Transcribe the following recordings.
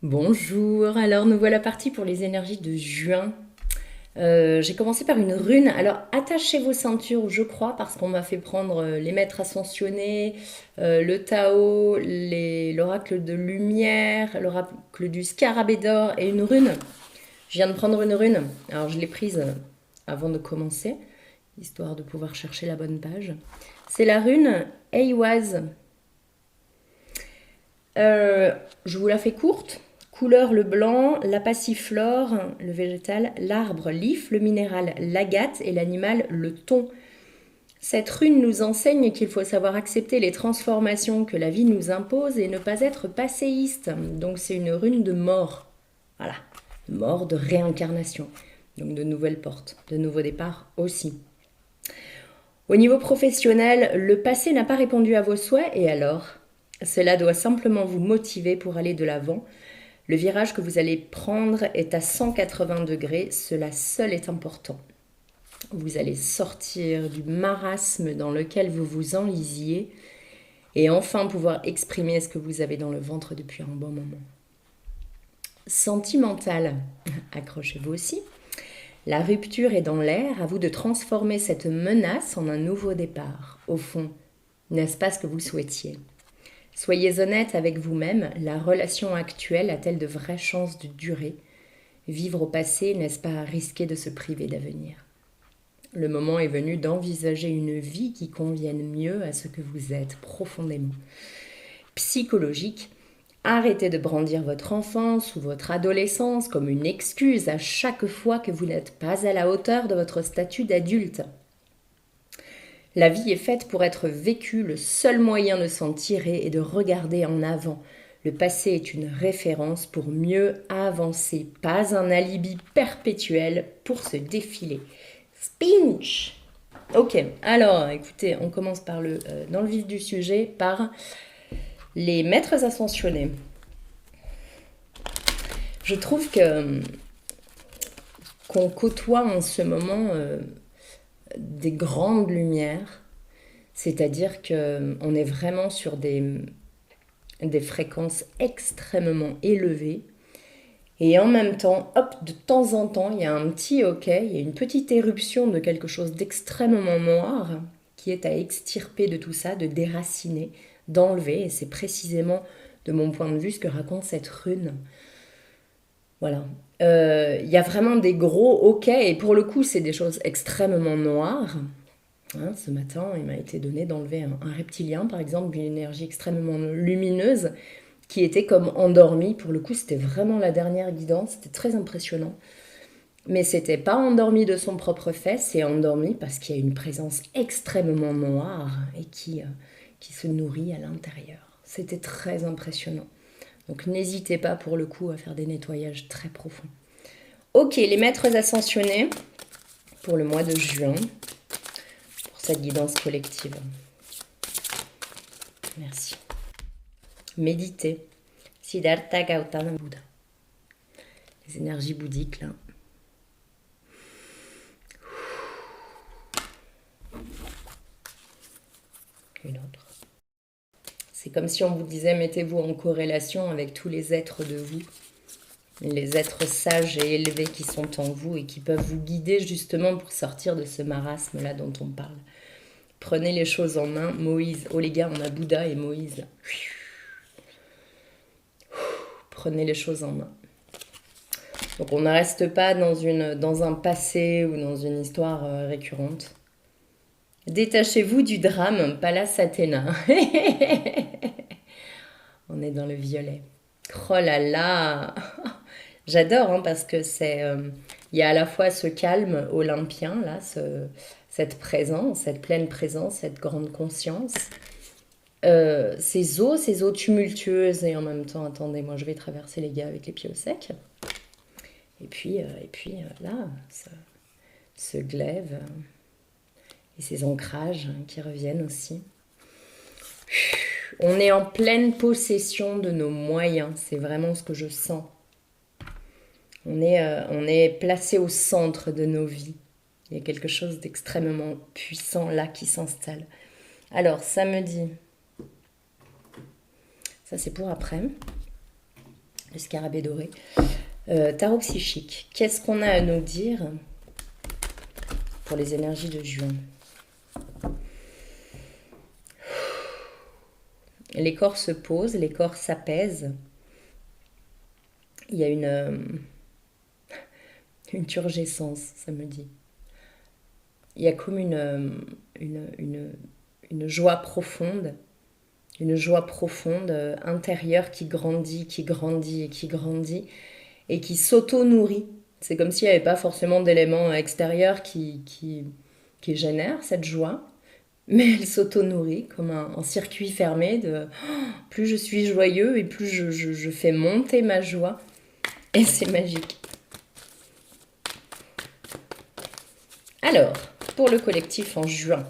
Bonjour, alors nous voilà partis pour les énergies de juin. J'ai commencé par une rune. Alors attachez vos ceintures, je crois, parce qu'on m'a fait prendre les maîtres ascensionnés, le Tao, l'oracle de lumière, l'oracle du scarabée d'or et une rune. Je viens de prendre une rune. Alors je l'ai prise avant de commencer, histoire de pouvoir chercher la bonne page. C'est la rune Eiwaz. Euh, je vous la fais courte. Couleur le blanc, la passiflore, le végétal, l'arbre, l'if, le minéral, l'agate et l'animal, le thon. Cette rune nous enseigne qu'il faut savoir accepter les transformations que la vie nous impose et ne pas être passéiste. Donc c'est une rune de mort. Voilà, mort, de réincarnation. Donc de nouvelles portes, de nouveaux départs aussi. Au niveau professionnel, le passé n'a pas répondu à vos souhaits et alors? Cela doit simplement vous motiver pour aller de l'avant. Le virage que vous allez prendre est à 180 degrés, cela seul est important. Vous allez sortir du marasme dans lequel vous vous enlisiez et enfin pouvoir exprimer ce que vous avez dans le ventre depuis un bon moment. Sentimental, accrochez-vous aussi. La rupture est dans l'air, à vous de transformer cette menace en un nouveau départ. Au fond, n'est-ce pas ce que vous souhaitiez? Soyez honnête avec vous-même, la relation actuelle a-t-elle de vraies chances de durer? Vivre au passé, n'est-ce pas risquer de se priver d'avenir? Le moment est venu d'envisager une vie qui convienne mieux à ce que vous êtes profondément. Psychologique, arrêtez de brandir votre enfance ou votre adolescence comme une excuse à chaque fois que vous n'êtes pas à la hauteur de votre statut d'adulte. La vie est faite pour être vécue, le seul moyen de s'en tirer est de regarder en avant. Le passé est une référence pour mieux avancer, pas un alibi perpétuel pour se défiler. Spinch. Ok, alors écoutez, on commence par dans le vif du sujet, par les maîtres ascensionnés. Je trouve que qu'on côtoie en ce moment des grandes lumières, c'est-à-dire qu'on est vraiment sur des fréquences extrêmement élevées. Et en même temps, hop, de temps en temps, il y a un petit ok, il y a une petite éruption de quelque chose d'extrêmement noir qui est à extirper de tout ça, de déraciner, d'enlever. Et c'est précisément, de mon point de vue, ce que raconte cette rune. Voilà. Il y a vraiment des gros ok, et pour le coup, c'est des choses extrêmement noires. Hein, ce matin, il m'a été donné d'enlever un reptilien, par exemple, d'une énergie extrêmement lumineuse, qui était comme endormi. Pour le coup, c'était vraiment la dernière guidance. C'était très impressionnant. Mais c'était pas endormi de son propre fait, c'est endormi parce qu'il y a une présence extrêmement noire et qui se nourrit à l'intérieur. C'était très impressionnant. Donc n'hésitez pas pour le coup à faire des nettoyages très profonds. Ok, les maîtres ascensionnés pour le mois de juin, pour cette guidance collective. Merci. Méditez. Siddhartha Gautama Bouddha. Les énergies bouddhiques là. Une autre. C'est comme si on vous disait mettez-vous en corrélation avec tous les êtres de vous, les êtres sages et élevés qui sont en vous et qui peuvent vous guider justement pour sortir de ce marasme-là dont on parle. Prenez les choses en main. Moïse, oh les gars, on a Bouddha et Moïse là. Prenez les choses en main. Donc on ne reste pas dans un passé ou dans une histoire récurrente. Détachez-vous du drame, Pallas Athéna. On est dans le violet. Oh là là. J'adore hein, parce que il y a à la fois ce calme olympien là, cette présence, cette pleine présence, cette grande conscience, ces eaux tumultueuses et en même temps, attendez, moi je vais traverser les gars avec les pieds au sec. Là, ce glaive et ces ancrages qui reviennent aussi. On est en pleine possession de nos moyens, c'est vraiment ce que je sens. On est placé au centre de nos vies. Il y a quelque chose d'extrêmement puissant là qui s'installe. Alors, samedi, ça c'est pour après. le scarabée doré. Tarot psychique. Qu'est-ce qu'on a à nous dire pour les énergies de juin? Les corps se posent, les corps s'apaisent. Il y a une turgescence, ça me dit. Il y a comme une joie profonde, intérieure qui grandit, qui grandit et qui grandit et qui s'auto-nourrit. C'est comme s'il n'y avait pas forcément d'éléments extérieurs qui génèrent cette joie, mais elle s'auto-nourrit comme un circuit fermé de plus je suis joyeux et plus je fais monter ma joie. Et c'est magique. Alors, pour le collectif en juin,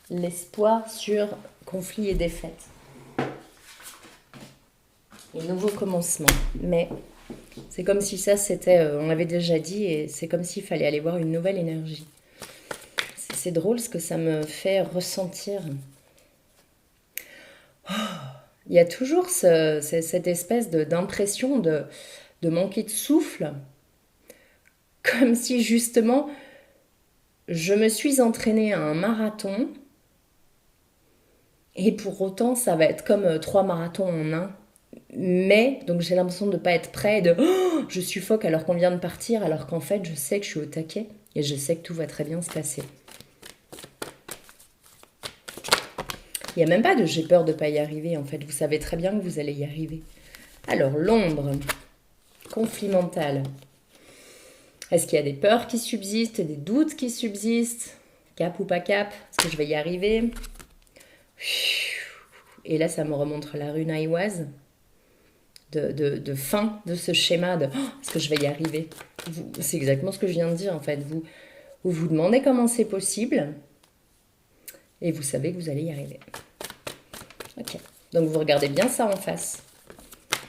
l'espoir sur conflit et défaite. Et nouveau commencement. Mais c'est comme si ça, c'était, on l'avait déjà dit, et c'est comme s'il fallait aller voir une nouvelle énergie. C'est drôle ce que ça me fait ressentir. Il y a toujours cette espèce d'impression de manquer de souffle, comme si justement je me suis entraînée à un marathon et pour autant ça va être comme 3 marathons en un. Mais donc j'ai l'impression de ne pas être prêt, je suffoque alors qu'on vient de partir, alors qu'en fait je sais que je suis au taquet et je sais que tout va très bien se passer. Il n'y a même pas de j'ai peur de ne pas y arriver, en fait. Vous savez très bien que vous allez y arriver. Alors, l'ombre, conflit mental. Est-ce qu'il y a des peurs qui subsistent, des doutes qui subsistent? Cap ou pas cap? Est-ce que je vais y arriver? Et là, ça me remonte la rune Aiwaz de fin de ce schéma de est-ce que je vais y arriver? C'est exactement ce que je viens de dire, en fait. Vous demandez comment c'est possible et vous savez que vous allez y arriver. Ok, donc vous regardez bien ça en face,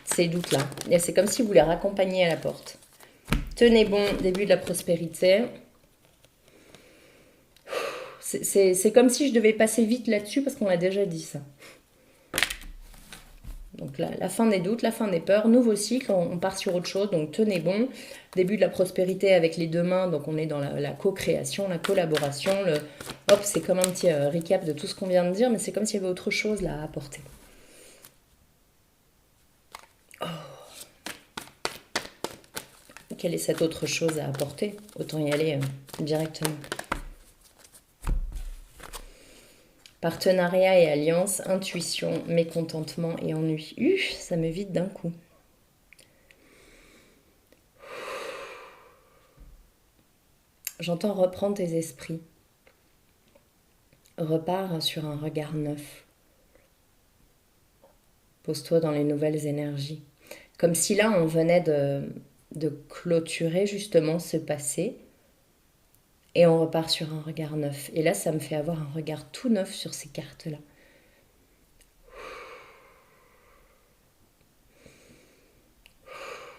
ces doutes-là. Et c'est comme si vous les raccompagniez à la porte. Tenez bon, début de la prospérité. C'est comme si je devais passer vite là-dessus parce qu'on a déjà dit ça. Donc là, la fin des doutes, la fin des peurs, nouveau cycle, on part sur autre chose, donc tenez bon. Début de la prospérité avec les deux mains, donc on est dans la co-création, la collaboration. Hop, c'est comme un petit recap de tout ce qu'on vient de dire, mais c'est comme s'il y avait autre chose là à apporter. Oh. Quelle est cette autre chose à apporter? Autant y aller directement. Partenariat et alliance, intuition, mécontentement et ennui. Ça me vide d'un coup. J'entends reprendre tes esprits. Repars sur un regard neuf. Pose-toi dans les nouvelles énergies. Comme si là, on venait de clôturer justement ce passé. Et on repart sur un regard neuf. Et là, ça me fait avoir un regard tout neuf sur ces cartes-là.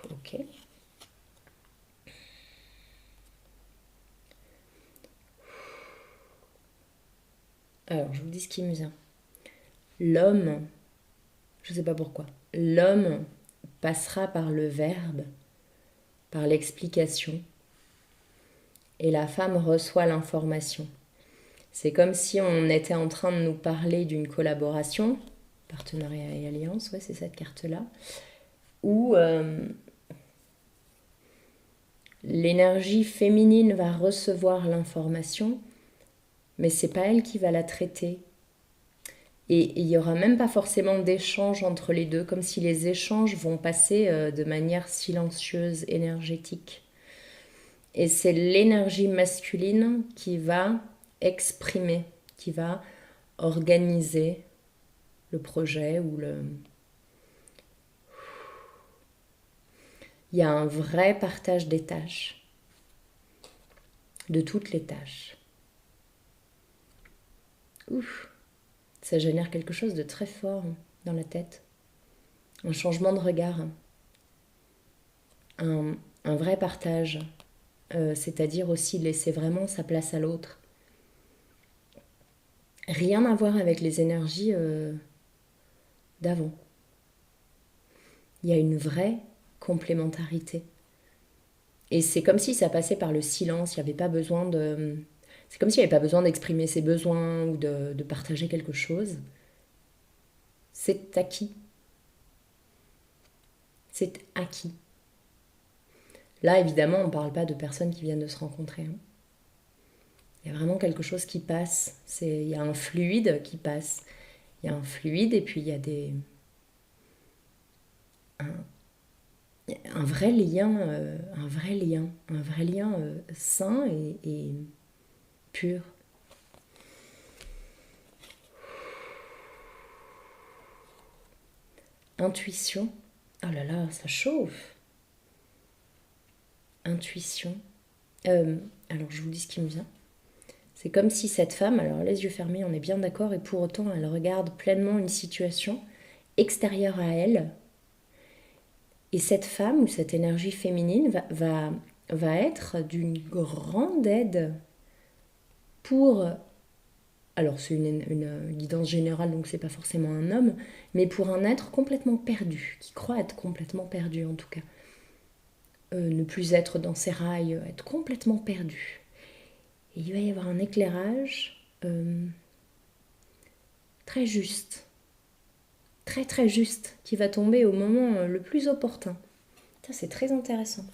Ok. Alors, je vous dis ce qui me vient. L'homme, je ne sais pas pourquoi, l'homme passera par le verbe, par l'explication, et la femme reçoit l'information. C'est comme si on était en train de nous parler d'une collaboration, partenariat et alliance, ouais, c'est cette carte-là, où l'énergie féminine va recevoir l'information, mais c'est pas elle qui va la traiter. Et il n'y aura même pas forcément d'échange entre les deux, comme si les échanges vont passer de manière silencieuse, énergétique. Et c'est l'énergie masculine qui va exprimer, qui va organiser le projet ou le... Il y a un vrai partage des tâches, de toutes les tâches. Ouf, ça génère quelque chose de très fort dans la tête. Un changement de regard, un vrai partage, c'est-à-dire aussi laisser vraiment sa place à l'autre. Rien à voir avec les énergies d'avant. Il y a une vraie complémentarité. Et c'est comme si ça passait par le silence, il n'y avait pas besoin de... C'est comme s'il n'y avait pas besoin d'exprimer ses besoins ou de partager quelque chose. C'est acquis. C'est acquis. Là, évidemment, on ne parle pas de personnes qui viennent de se rencontrer. Hein. Il y a vraiment quelque chose qui passe. Il y a un fluide qui passe. Il y a un fluide et puis il y a un vrai lien, un vrai lien sain et pur. Intuition. Oh là là, ça chauffe. Intuition. Alors je vous dis ce qui me vient. C'est comme si cette femme, alors les yeux fermés, on est bien d'accord, et pour autant elle regarde pleinement une situation extérieure à elle. Et cette femme ou cette énergie féminine va être d'une grande aide pour... Alors c'est une guidance générale, donc c'est pas forcément un homme, mais pour un être complètement perdu, qui croit être complètement perdu en tout cas. Ne plus être dans ses rails, être complètement perdu. Et il va y avoir un éclairage très juste, très très juste, qui va tomber au moment le plus opportun. Ça, c'est très intéressant.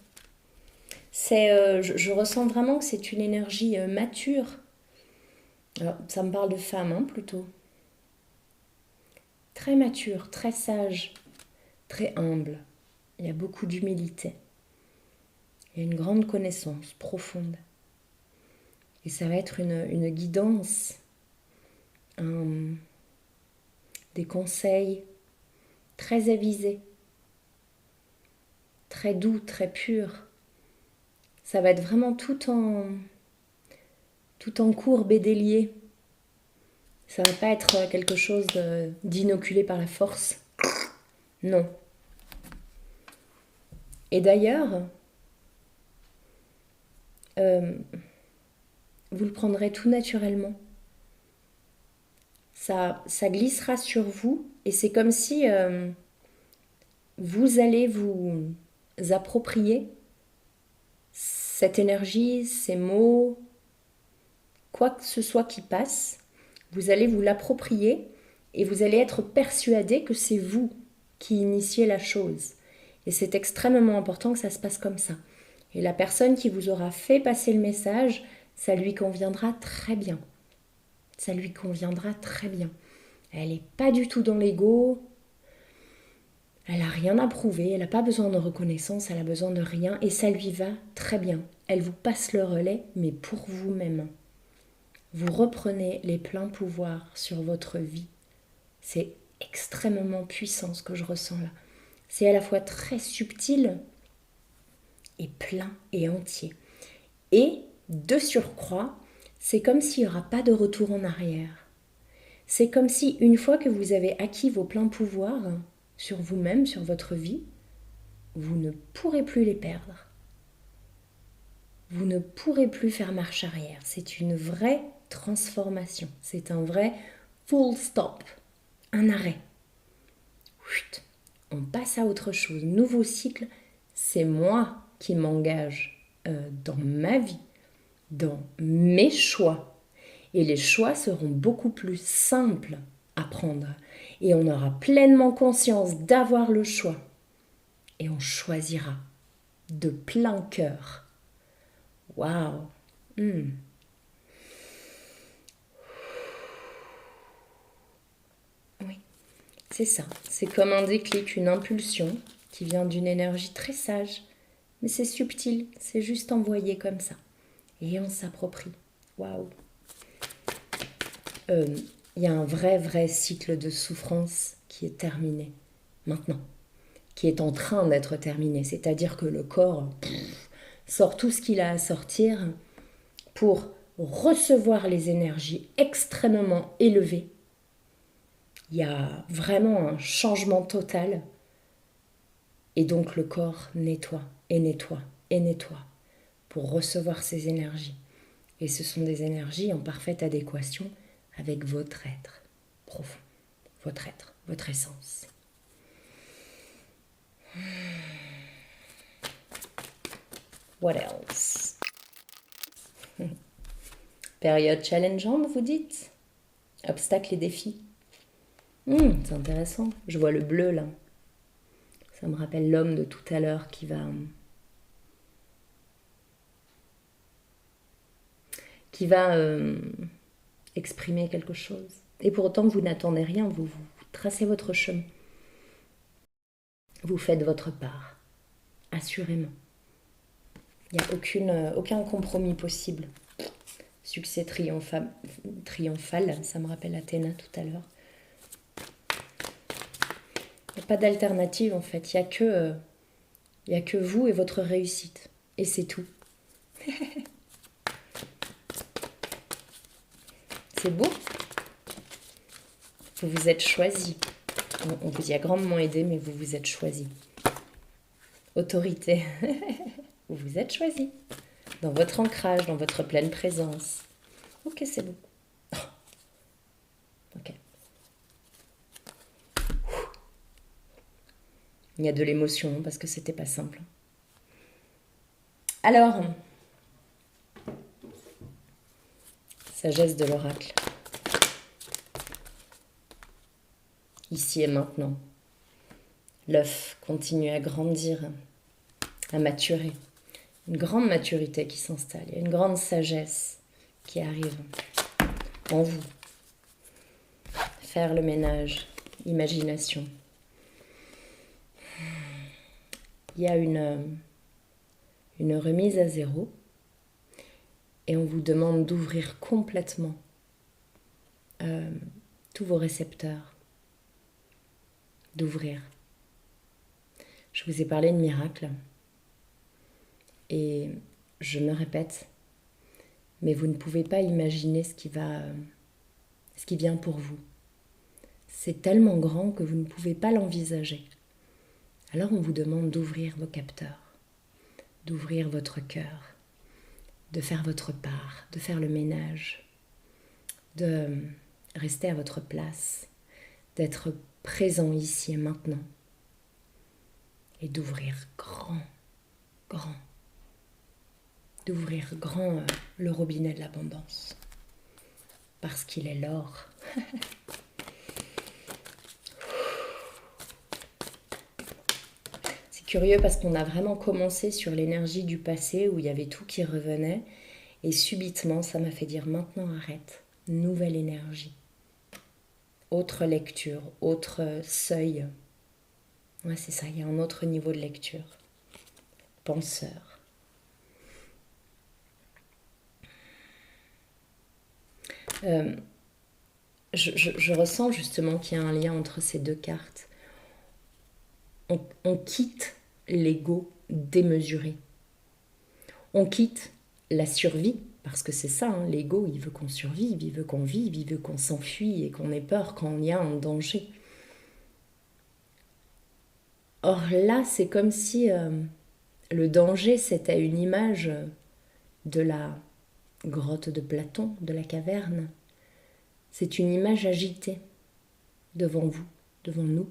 Je ressens vraiment que c'est une énergie mature. Alors, ça me parle de femme, hein, plutôt. Très mature, très sage, très humble. Il y a beaucoup d'humilité. Il y a une grande connaissance profonde. Et ça va être une guidance, des conseils très avisés, très doux, très purs. Ça va être vraiment tout en courbe et délié. Ça va pas être quelque chose d'inoculé par la force. Non. Et d'ailleurs, vous le prendrez tout naturellement. Ça glissera sur vous et c'est comme si vous allez vous approprier cette énergie, ces mots, quoi que ce soit qui passe, vous allez vous l'approprier et vous allez être persuadé que c'est vous qui initiez la chose. Et c'est extrêmement important que ça se passe comme ça. Et la personne qui vous aura fait passer le message, ça lui conviendra très bien. Ça lui conviendra très bien. Elle n'est pas du tout dans l'ego. Elle n'a rien à prouver. Elle n'a pas besoin de reconnaissance. Elle a besoin de rien. Et ça lui va très bien. Elle vous passe le relais, mais pour vous-même. Vous reprenez les pleins pouvoirs sur votre vie. C'est extrêmement puissant ce que je ressens là. C'est à la fois très subtil et plein et entier. Et de surcroît, c'est comme s'il n'y aura pas de retour en arrière. C'est comme si une fois que vous avez acquis vos pleins pouvoirs sur vous-même, sur votre vie, vous ne pourrez plus les perdre. Vous ne pourrez plus faire marche arrière. C'est une vraie transformation. C'est un vrai full stop. Un arrêt. Chut, on passe à autre chose. Nouveau cycle, c'est moi qui m'engage dans ma vie, dans mes choix. Et les choix seront beaucoup plus simples à prendre. Et on aura pleinement conscience d'avoir le choix. Et on choisira de plein cœur. Waouh! Oui, c'est ça. C'est comme un déclic, une impulsion qui vient d'une énergie très sage. Mais c'est subtil, c'est juste envoyé comme ça. Et on s'approprie. Waouh! Il y a un vrai cycle de souffrance qui est terminé maintenant, qui est en train d'être terminé. C'est-à-dire que le corps sort tout ce qu'il a à sortir pour recevoir les énergies extrêmement élevées. Il y a vraiment un changement total. Et donc le corps nettoie et nettoie et nettoie pour recevoir ces énergies. Et ce sont des énergies en parfaite adéquation avec votre être profond, votre être, votre essence. What else? Période challengeante, vous dites? Obstacles et défis. C'est intéressant. Je vois le bleu là. Ça me rappelle l'homme de tout à l'heure qui va exprimer quelque chose. Et pour autant, vous n'attendez rien, vous tracez votre chemin. Vous faites votre part, assurément. Il n'y a aucun compromis possible. Succès triomphal, ça me rappelle Athéna tout à l'heure. Il n'y a pas d'alternative en fait, il y a que vous et votre réussite. Et c'est tout. C'est beau. Vous vous êtes choisi. On vous y a grandement aidé, mais vous vous êtes choisi. Autorité. Vous vous êtes choisi. Dans votre ancrage, dans votre pleine présence. Ok, c'est bon. Ok. Il y a de l'émotion parce que c'était pas simple. Alors, sagesse de l'oracle. Ici et maintenant. L'œuf continue à grandir, à maturer. Une grande maturité qui s'installe. Il y a une grande sagesse qui arrive en vous. Faire le ménage, imagination. Il y a une remise à zéro et on vous demande d'ouvrir complètement tous vos récepteurs. D'ouvrir. Je vous ai parlé de miracle et je me répète, mais vous ne pouvez pas imaginer ce qui vient pour vous. C'est tellement grand que vous ne pouvez pas l'envisager. Alors on vous demande d'ouvrir vos capteurs, d'ouvrir votre cœur, de faire votre part, de faire le ménage, de rester à votre place, d'être présent ici et maintenant et d'ouvrir grand, d'ouvrir grand le robinet de l'abondance parce qu'il est l'or. C'est curieux parce qu'on a vraiment commencé sur l'énergie du passé où il y avait tout qui revenait et subitement ça m'a fait dire maintenant arrête, nouvelle énergie, autre lecture, autre seuil. Ouais, c'est ça, il y a un autre niveau de lecture. Penseur. Je ressens justement qu'il y a un lien entre ces deux cartes. On quitte l'ego démesuré. On quitte la survie, parce que c'est ça, hein, l'ego, il veut qu'on survive, il veut qu'on vive, il veut qu'on s'enfuit et qu'on ait peur quand il y a un danger. Or là, c'est comme si le danger, c'était une image de la grotte de Platon, de la caverne. C'est une image agitée devant vous, devant nous.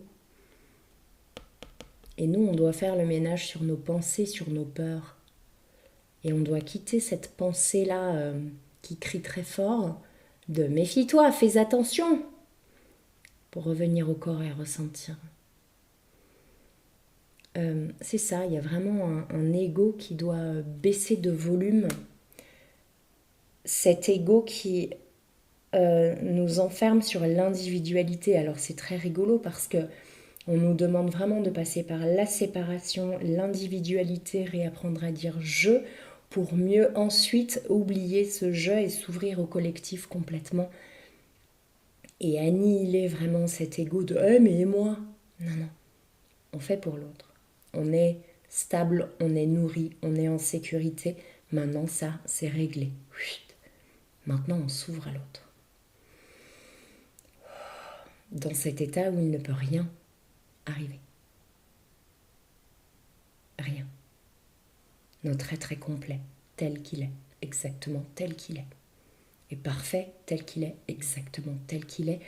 Et nous, on doit faire le ménage sur nos pensées, sur nos peurs. Et on doit quitter cette pensée-là qui crie très fort de « méfie-toi, fais attention !» pour revenir au corps et ressentir. C'est ça, il y a vraiment un ego qui doit baisser de volume. Cet ego qui nous enferme sur l'individualité. Alors c'est très rigolo parce que on nous demande vraiment de passer par la séparation, l'individualité, réapprendre à dire je pour mieux ensuite oublier ce je et s'ouvrir au collectif complètement et annihiler vraiment cet ego de mais moi. Non, non, on fait pour l'autre. On est stable, on est nourri, on est en sécurité. Maintenant ça, c'est réglé. Maintenant on s'ouvre à l'autre. Dans cet état où il ne peut rien arriver. Rien. Notre être est complet, tel qu'il est, exactement tel qu'il est. Et parfait, tel qu'il est, exactement tel qu'il est,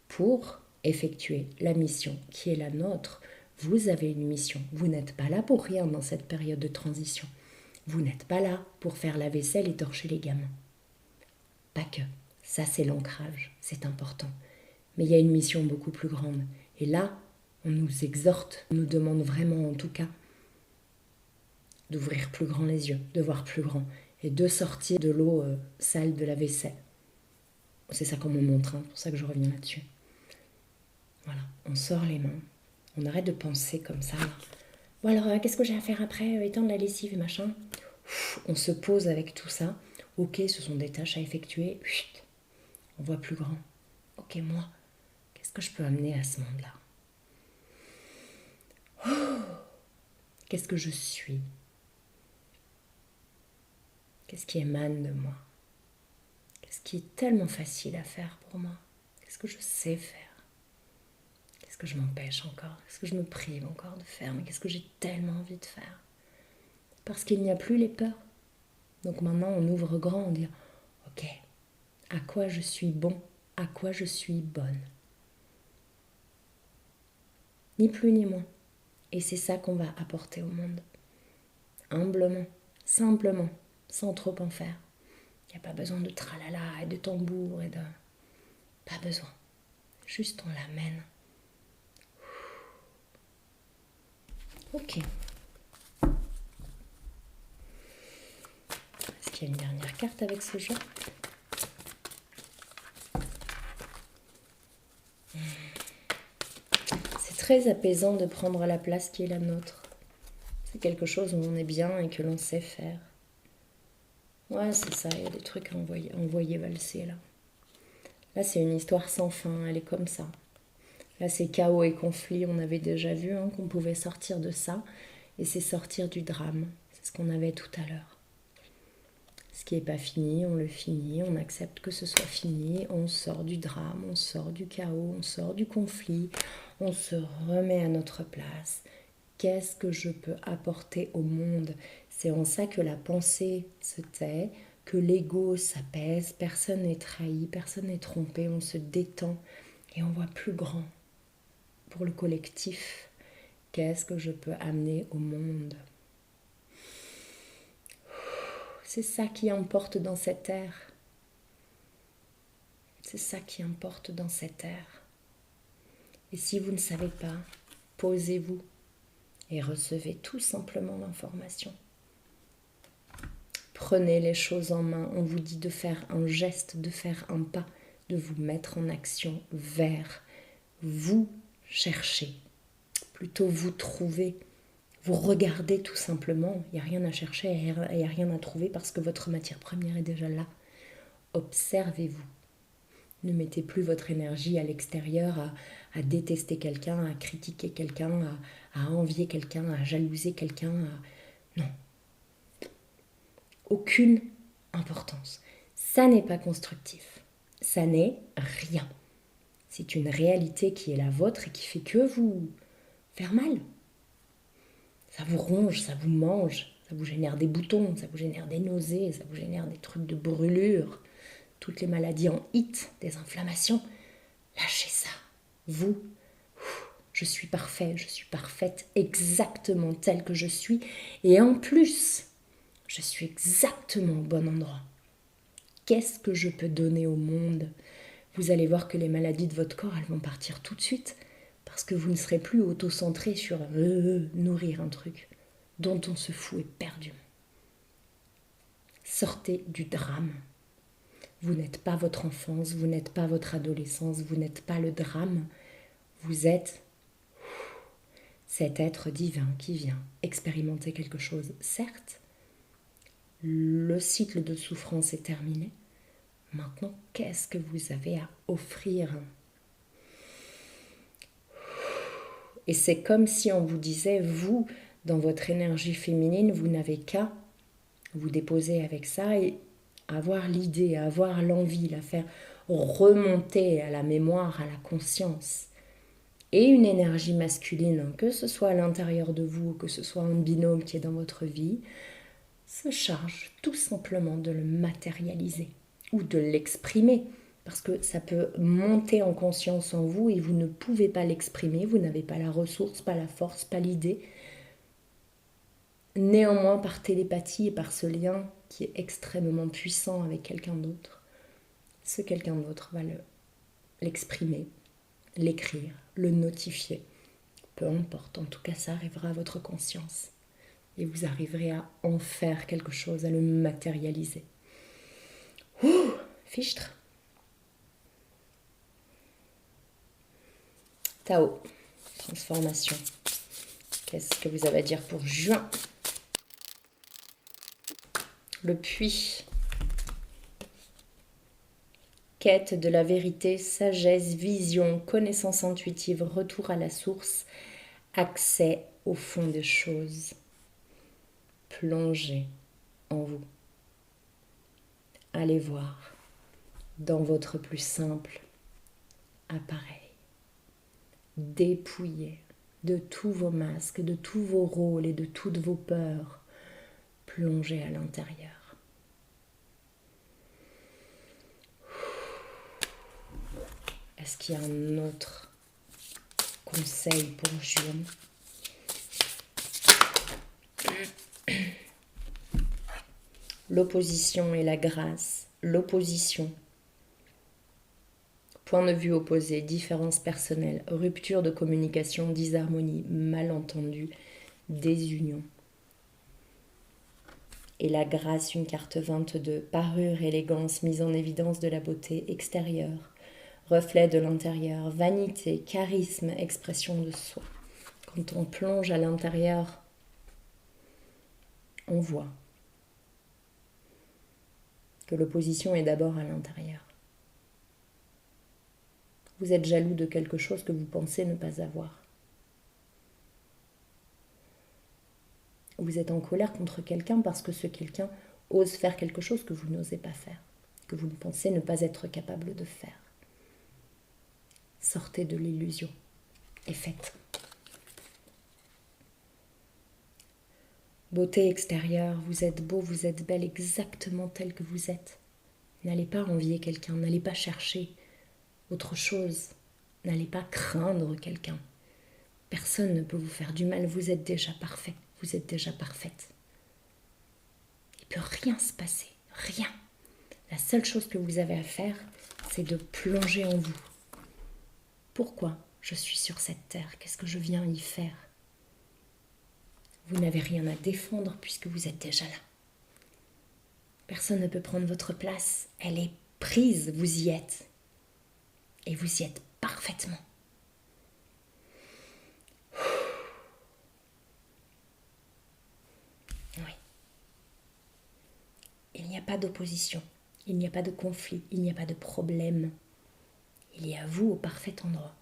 pour effectuer la mission qui est la nôtre. Vous avez une mission. Vous n'êtes pas là pour rien dans cette période de transition. Vous n'êtes pas là pour faire la vaisselle et torcher les gamins. Pas que. Ça, c'est l'ancrage, c'est important. Mais il y a une mission beaucoup plus grande. Et là, on nous exhorte, on nous demande vraiment en tout cas d'ouvrir plus grand les yeux, de voir plus grand et de sortir de l'eau sale de la vaisselle. C'est ça qu'on me montre, c'est pour ça que je reviens là-dessus. Voilà, on sort les mains, on arrête de penser comme ça. Bon alors, qu'est-ce que j'ai à faire après étendre la lessive et machin. On se pose avec tout ça. Ok, ce sont des tâches à effectuer. Chut, on voit plus grand. Ok, moi, qu'est-ce que je peux amener à ce monde-là? Qu'est-ce que je suis? Qu'est-ce qui émane de moi? Qu'est-ce qui est tellement facile à faire pour moi? Qu'est-ce que je sais faire? Qu'est-ce que je m'empêche encore? Qu'est-ce que je me prive encore de faire? Mais qu'est-ce que j'ai tellement envie de faire? Parce qu'il n'y a plus les peurs. Donc maintenant, on ouvre grand, on dit ok, à quoi je suis bon? À quoi je suis bonne? Ni plus ni moins. Et c'est ça qu'on va apporter au monde. Humblement, simplement, sans trop en faire. Il n'y a pas besoin de tralala et de tambour et de... Pas besoin. Juste on l'amène. Ok. Est-ce qu'il y a une dernière carte avec ce jeu? C'est très apaisant de prendre la place qui est la nôtre. C'est quelque chose où on est bien et que l'on sait faire. Ouais, c'est ça, il y a des trucs à envoyer valser là. Là, c'est une histoire sans fin, elle est comme ça. Là, c'est chaos et conflit, on avait déjà vu qu'on pouvait sortir de ça. Et c'est sortir du drame, c'est ce qu'on avait tout à l'heure. Ce qui n'est pas fini, on le finit, on accepte que ce soit fini, on sort du drame, on sort du chaos, on sort du conflit, on se remet à notre place. Qu'est-ce que je peux apporter au monde? C'est en ça que la pensée se tait, que l'ego s'apaise, personne n'est trahi, personne n'est trompé, on se détend et on voit plus grand pour le collectif. Qu'est-ce que je peux amener au monde? C'est ça qui importe dans cette ère. C'est ça qui importe dans cette ère. Et si vous ne savez pas, posez-vous et recevez tout simplement l'information. Prenez les choses en main. On vous dit de faire un geste, de faire un pas, de vous mettre en action vers vous chercher. Plutôt vous trouver. Vous regardez tout simplement. Il n'y a rien à chercher, il n'y a rien à trouver parce que votre matière première est déjà là. Observez-vous. Ne mettez plus votre énergie à l'extérieur à détester quelqu'un, à critiquer quelqu'un, à envier quelqu'un, à jalouser quelqu'un. Non. Aucune importance. Ça n'est pas constructif. Ça n'est rien. C'est une réalité qui est la vôtre et qui fait que vous faire mal. Ça vous ronge, ça vous mange, ça vous génère des boutons, ça vous génère des nausées, ça vous génère des trucs de brûlure, toutes les maladies en hit, des inflammations. Lâchez ça. Vous, je suis parfait, je suis parfaite exactement telle que je suis. Et en plus, je suis exactement au bon endroit. Qu'est-ce que je peux donner au monde? Vous allez voir que les maladies de votre corps, elles vont partir tout de suite. Parce que vous ne serez plus auto-centré sur nourrir un truc dont on se fout éperdument. Sortez du drame. Vous n'êtes pas votre enfance, vous n'êtes pas votre adolescence, vous n'êtes pas le drame. Vous êtes cet être divin qui vient expérimenter quelque chose. Certes, le cycle de souffrance est terminé. Maintenant, qu'est-ce que vous avez à offrir ? Et c'est comme si on vous disait, vous, dans votre énergie féminine, vous n'avez qu'à vous déposer avec ça et avoir l'idée, avoir l'envie, la faire remonter à la mémoire, à la conscience. Et une énergie masculine, que ce soit à l'intérieur de vous, que ce soit un binôme qui est dans votre vie, se charge tout simplement de le matérialiser ou de l'exprimer. Parce que ça peut monter en conscience en vous et vous ne pouvez pas l'exprimer, vous n'avez pas la ressource, pas la force, pas l'idée. Néanmoins, par télépathie et par ce lien qui est extrêmement puissant avec quelqu'un d'autre, ce quelqu'un d'autre va l'exprimer, l'écrire, le notifier. Peu importe, en tout cas, ça arrivera à votre conscience. Et vous arriverez à en faire quelque chose, à le matérialiser. Ouh, fichtre. Tao, transformation. Qu'est-ce que vous avez à dire pour juin? Le puits. Quête de la vérité, sagesse, vision, connaissance intuitive, retour à la source, accès au fond des choses. Plongez en vous. Allez voir dans votre plus simple appareil. Dépouillez de tous vos masques, de tous vos rôles et de toutes vos peurs. Plongez à l'intérieur. Est-ce qu'il y a un autre conseil pour juin? L'opposition et la grâce. L'opposition. Point de vue opposé, différence personnelle, rupture de communication, disharmonie, malentendu, désunion. Et la grâce, une carte 22, parure, élégance, mise en évidence de la beauté extérieure, reflet de l'intérieur, vanité, charisme, expression de soi. Quand on plonge à l'intérieur, on voit que l'opposition est d'abord à l'intérieur. Vous êtes jaloux de quelque chose que vous pensez ne pas avoir. Vous êtes en colère contre quelqu'un parce que ce quelqu'un ose faire quelque chose que vous n'osez pas faire, que vous pensez ne pas être capable de faire. Sortez de l'illusion et faites. Beauté extérieure, vous êtes beau, vous êtes belle exactement tel que vous êtes. N'allez pas envier quelqu'un, n'allez pas chercher autre chose, n'allez pas craindre quelqu'un. Personne ne peut vous faire du mal, vous êtes déjà parfait, vous êtes déjà parfaite. Il ne peut rien se passer, rien. La seule chose que vous avez à faire, c'est de plonger en vous. Pourquoi je suis sur cette terre? Qu'est-ce que je viens y faire? Vous n'avez rien à défendre puisque vous êtes déjà là. Personne ne peut prendre votre place. Elle est prise, vous y êtes. Et vous y êtes parfaitement. Oui. Il n'y a pas d'opposition, il n'y a pas de conflit, il n'y a pas de problème. Il y a vous au parfait endroit.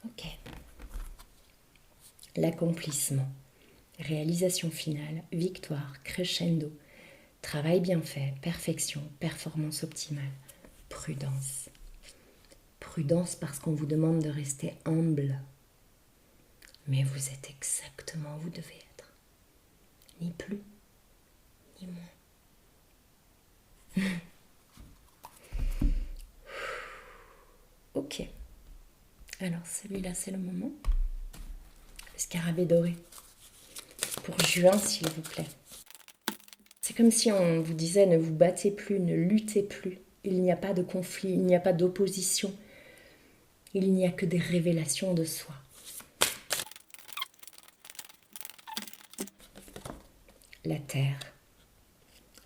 Ok. L'accomplissement, réalisation finale, victoire, crescendo, travail bien fait, perfection, performance optimale, prudence. Prudence parce qu'on vous demande de rester humble. Mais vous êtes exactement où vous devez être. Ni plus, ni moins. Ok. Alors celui-là, c'est le moment. Le scarabée doré. Pour juin, s'il vous plaît. C'est comme si on vous disait ne vous battez plus, ne luttez plus. Il n'y a pas de conflit, il n'y a pas d'opposition. Il n'y a que des révélations de soi. La terre.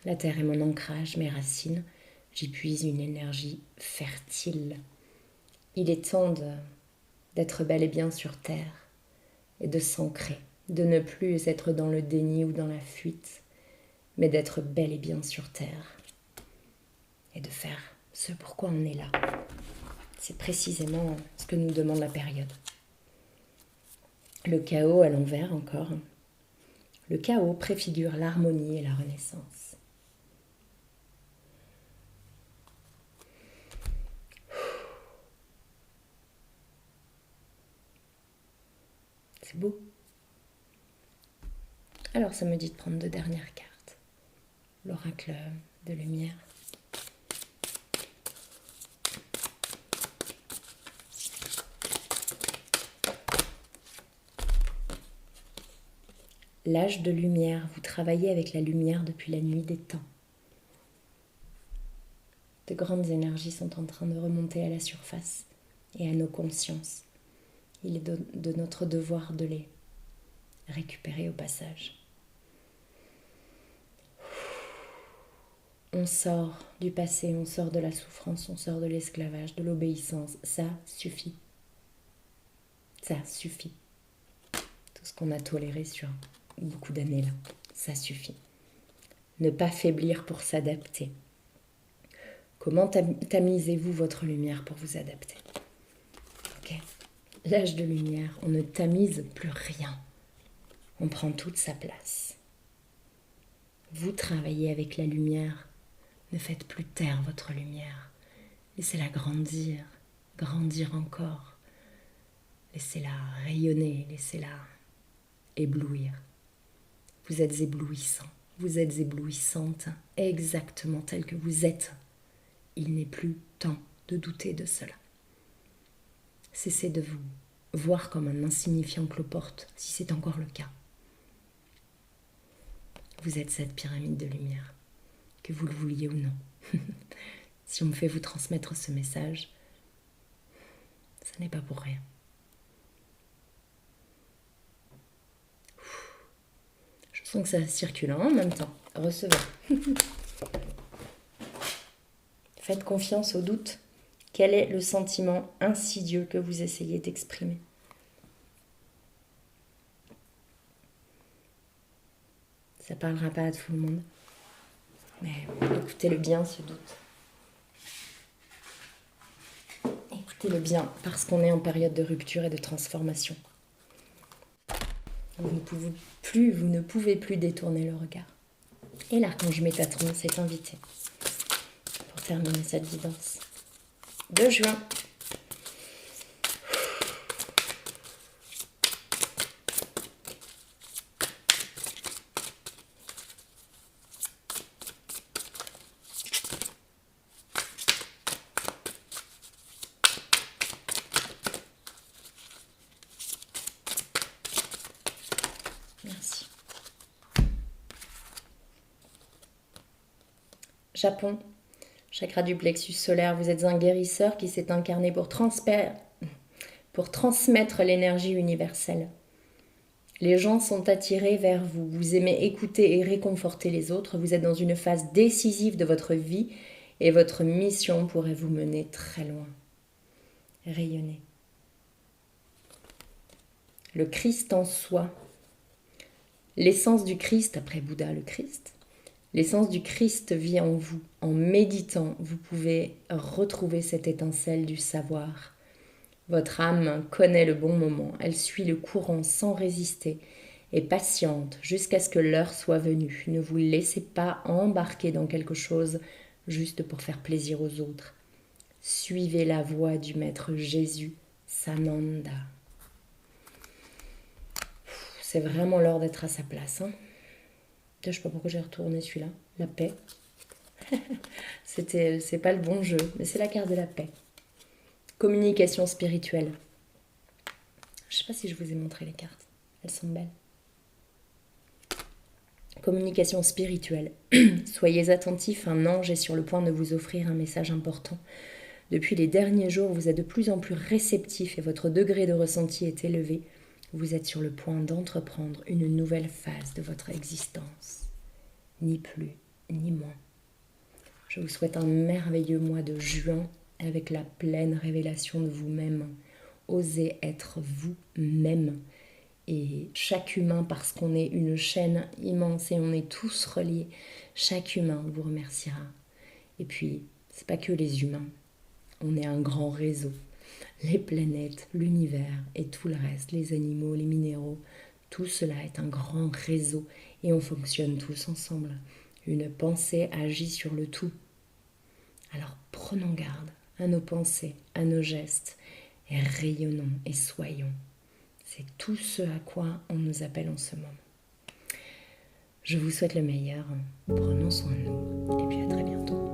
La terre est mon ancrage, mes racines. J'y puise une énergie fertile. Il est temps d'être bel et bien sur terre et de s'ancrer, de ne plus être dans le déni ou dans la fuite, mais d'être bel et bien sur terre et de faire ce pourquoi on est là. C'est précisément ce que nous demande la période. Le chaos à l'envers encore. Le chaos préfigure l'harmonie et la renaissance. C'est beau. Alors ça me dit de prendre deux dernières cartes. L'oracle de lumière. L'âge de lumière, vous travaillez avec la lumière depuis la nuit des temps. De grandes énergies sont en train de remonter à la surface et à nos consciences. Il est de notre devoir de les récupérer au passage. On sort du passé, on sort de la souffrance, on sort de l'esclavage, de l'obéissance. Ça suffit. Ça suffit. Tout ce qu'on a toléré sur beaucoup d'années là, ça suffit. Ne pas faiblir pour s'adapter. Comment tamisez-vous votre lumière pour vous adapter? Ok. L'âge de lumière, on ne tamise plus rien. On prend toute sa place. Vous travaillez avec la lumière. Ne faites plus taire votre lumière. Laissez-la grandir, grandir encore. Laissez-la rayonner, laissez-la éblouir. Vous êtes éblouissant, vous êtes éblouissante exactement tel que vous êtes. Il n'est plus temps de douter de cela. Cessez de vous voir comme un insignifiant cloporte, si c'est encore le cas. Vous êtes cette pyramide de lumière, que vous le vouliez ou non. Si on me fait vous transmettre ce message, ça n'est pas pour rien. Je sens que ça circule en même temps. Recevez. Faites confiance au doute. Quel est le sentiment insidieux que vous essayez d'exprimer? Ça ne parlera pas à tout le monde. Mais écoutez-le bien, ce doute. Écoutez-le bien, parce qu'on est en période de rupture et de transformation. Vous ne pouvez plus détourner le regard. Et l'archange Métatron s'est invité pour terminer cette guidance de juin. Merci. Japon, chakra du plexus solaire, vous êtes un guérisseur qui s'est incarné pour transmettre l'énergie universelle. Les gens sont attirés vers vous, vous aimez écouter et réconforter les autres, vous êtes dans une phase décisive de votre vie et votre mission pourrait vous mener très loin. Rayonnez. Le Christ en soi, l'essence du Christ, après Bouddha le Christ, l'essence du Christ vit en vous. En méditant, vous pouvez retrouver cette étincelle du savoir. Votre âme connaît le bon moment, elle suit le courant sans résister et patiente jusqu'à ce que l'heure soit venue. Ne vous laissez pas embarquer dans quelque chose juste pour faire plaisir aux autres. Suivez la voie du Maître Jésus, Sananda. C'est vraiment l'heure d'être à sa place. Je ne sais pas pourquoi j'ai retourné celui-là. La paix. C'est pas le bon jeu, mais c'est la carte de la paix. Communication spirituelle. Je ne sais pas si je vous ai montré les cartes. Elles sont belles. Communication spirituelle. Soyez attentifs, un ange est sur le point de vous offrir un message important. Depuis les derniers jours, vous êtes de plus en plus réceptif et votre degré de ressenti est élevé. Vous êtes sur le point d'entreprendre une nouvelle phase de votre existence. Ni plus, ni moins. Je vous souhaite un merveilleux mois de juin avec la pleine révélation de vous-même. Osez être vous-même. Et chaque humain, parce qu'on est une chaîne immense et on est tous reliés, chaque humain vous remerciera. Et puis, c'est pas que les humains. On est un grand réseau. Les planètes, l'univers et tout le reste, les animaux, les minéraux, tout cela est un grand réseau et on fonctionne tous ensemble. Une pensée agit sur le tout. Alors prenons garde à nos pensées, à nos gestes et rayonnons et soyons. C'est tout ce à quoi on nous appelle en ce moment. Je vous souhaite le meilleur. Prenons soin de nous et puis à très bientôt.